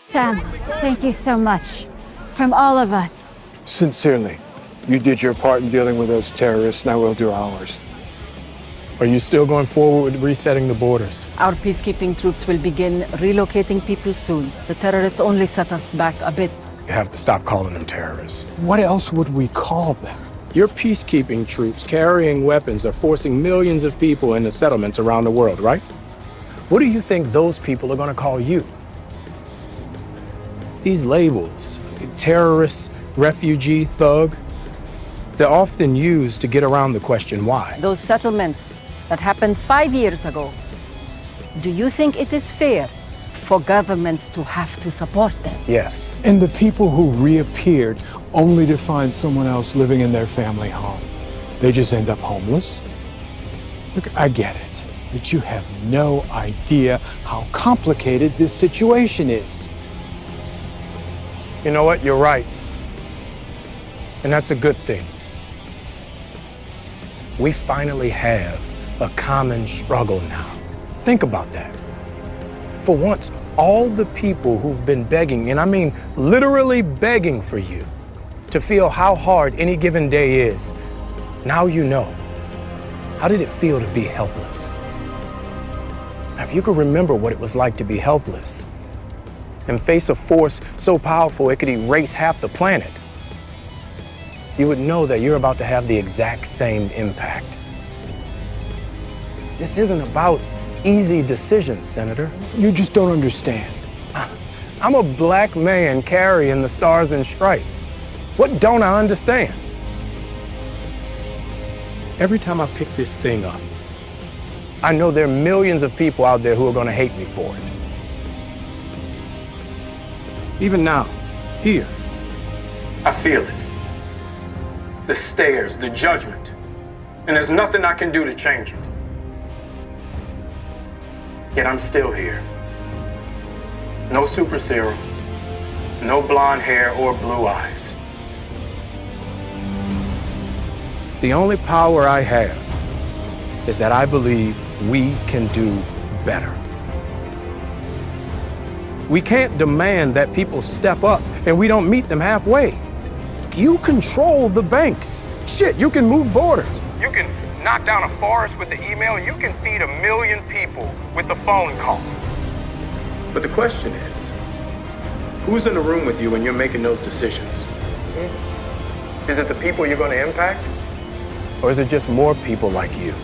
Sam, thank you so much. From all of us. Sincerely, you did your part in dealing with those terrorists, now we'll do ours. Are you still going forward with resetting the borders? Our peacekeeping troops will begin relocating people soon. The terrorists only set us back a bit. You have to stop calling them terrorists. What else would we call them? Your peacekeeping troops carrying weapons are forcing millions of people into settlements around the world, right? What do you think those people are going to call you? These labels, terrorist, refugee, thug, they're often used to get around the question why. Those settlements that happened 5 years ago, do you think it is fair for governments to have to support them? Yes. And the people who reappeared only to find someone else living in their family home. They just end up homeless? Look, I get it, but you have no idea how complicated this situation is. You know what? You're right. And that's a good thing. We finally have a common struggle now. Think about that. For once, all the people who've been begging, and I mean literally begging for you, to feel how hard any given day is, now you know. How did it feel to be helpless? Now, if you could remember what it was like to be helpless and face a force so powerful it could erase half the planet, you would know that you're about to have the exact same impact. This isn't about easy decisions, Senator. You just don't understand. I'm a black man carrying the stars and stripes. What don't I understand? Every time I pick this thing up, I know there are millions of people out there who are going to hate me for it. Even now, here, I feel it. The stares, the judgment, and there's nothing I can do to change it. Yet I'm still here. No super serum, no blonde hair or blue eyes. The only power I have is that I believe we can do better. We can't demand that people step up and we don't meet them halfway. You control the banks. Shit, you can move borders. You can knock down a forest with the email. You can feed 1 million people with the phone call. But the question is, who's in the room with you when you're making those decisions? Is it the people you're going to impact? Or is it just more people like you?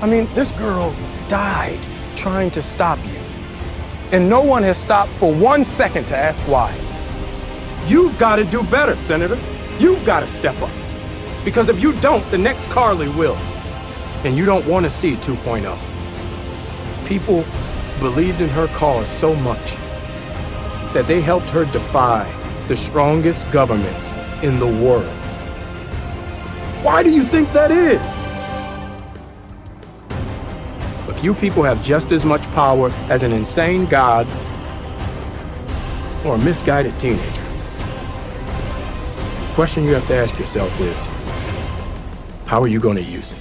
I mean, this girl died trying to stop you. And no one has stopped for 1 second to ask why. You've got to do better, Senator. You've got to step up. Because if you don't, the next Carly will. And you don't want to see 2.0. People believed in her cause so much that they helped her defy the strongest governments in the world. Why do you think that is? Look, you people have just as much power as an insane god or a misguided teenager. The question you have to ask yourself is, how are you going to use it?